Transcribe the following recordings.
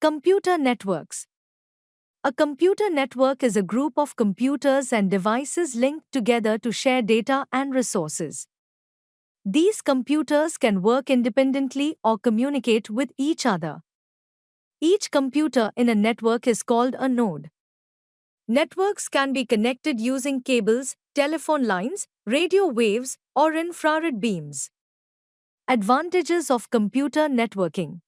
Computer networks. A computer network is a group of computers and devices linked together to share data and resources. These computers can work independently or communicate with each other. Each computer in a network is called a node. Networks can be connected using cables, telephone lines, radio waves, or infrared beams. Advantages of computer networking.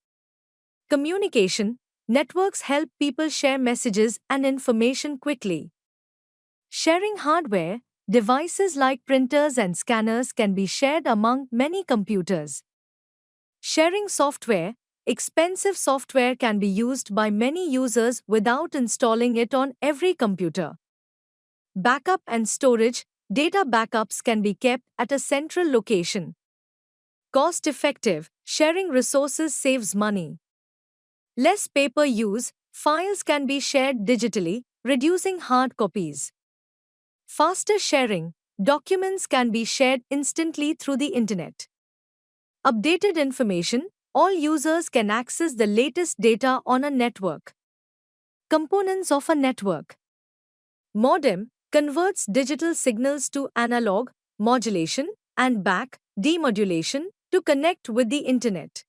Communication. Networks help people share messages and information quickly. Sharing hardware. Devices like printers and scanners can be shared among many computers. Sharing software. Expensive software can be used by many users without installing it on every computer. Backup and storage. Data backups can be kept at a central location. Cost effective. Sharing resources saves money. Less paper use. Files can be shared digitally, reducing hard copies. Faster sharing. Documents can be shared instantly through the internet. Updated information. All users can access the latest data on a network. Components of a network. Modem converts digital signals to analog, modulation, and back, demodulation, to connect with the internet.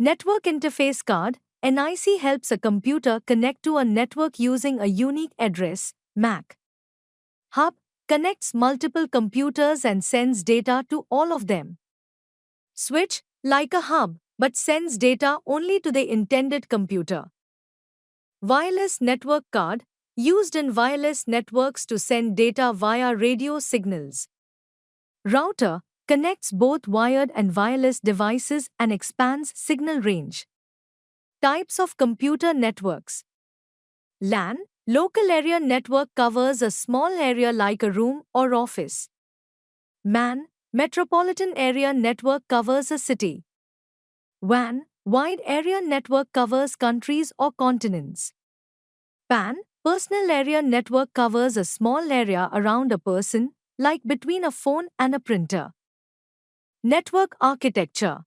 Network interface card, NIC helps a computer connect to a network using a unique address, MAC. Hub connects multiple computers and sends data to all of them. Switch, like a hub, but sends data only to the intended computer. Wireless network card, used in wireless networks to send data via radio signals. Router connects both wired and wireless devices and expands signal range. Types of computer networks. LAN, local area network, covers a small area like a room or office. MAN, metropolitan area network, covers a city. WAN, wide area network, covers countries or continents. PAN, personal area network, covers a small area around a person, like between a phone and a printer. Network architecture.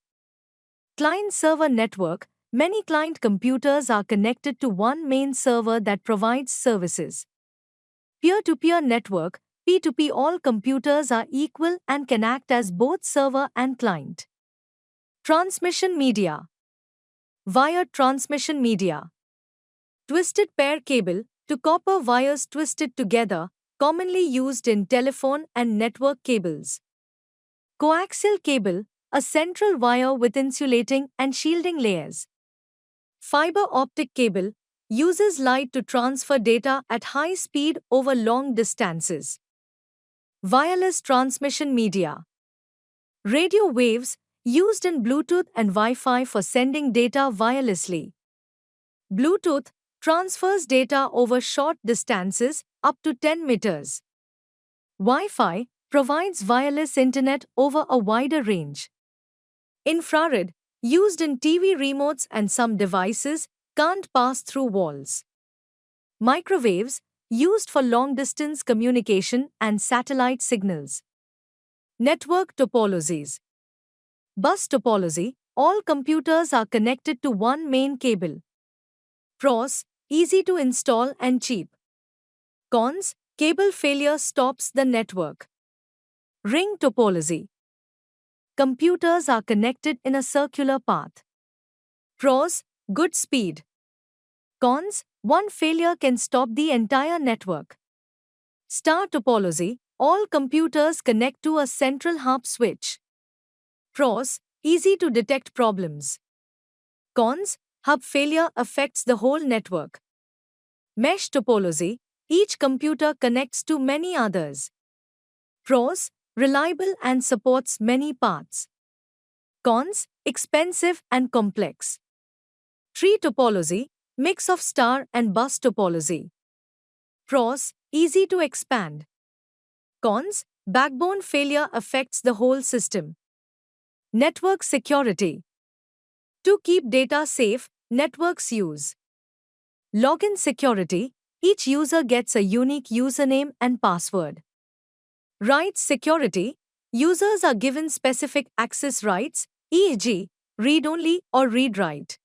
Client-server network. Many client computers are connected to one main server that provides services. Peer-to-peer network, P2P. All computers are equal and can act as both server and client. Transmission media. Wired transmission media. Twisted pair cable, to copper wires twisted together, commonly used in telephone and network cables. Coaxial cable, a central wire with insulating and shielding layers. Fiber optic cable, uses light to transfer data at high speed over long distances. Wireless transmission media. Radio waves, used in Bluetooth and Wi-Fi for sending data wirelessly. Bluetooth transfers data over short distances, up to 10 meters. Wi-Fi provides wireless internet over a wider range. Infrared, used in TV remotes and some devices, can't pass through walls. Microwaves, used for long-distance communication and satellite signals. Network topologies. Bus topology, all computers are connected to one main cable. Pros, easy to install and cheap. Cons, cable failure stops the network. Ring topology. Computers are connected in a circular path. Pros, good speed. Cons, one failure can stop the entire network. Star topology, all computers connect to a central hub switch. Pros, easy to detect problems. Cons, hub failure affects the whole network. Mesh topology, each computer connects to many others. Pros, reliable and supports many paths. Cons, expensive and complex. Tree topology, mix of star and bus topology. Pros, easy to expand. Cons, backbone failure affects the whole system. Network security. To keep data safe, networks use login security. Each user gets a unique username and password. Rights security. Users are given specific access rights, e.g., read-only or read-write.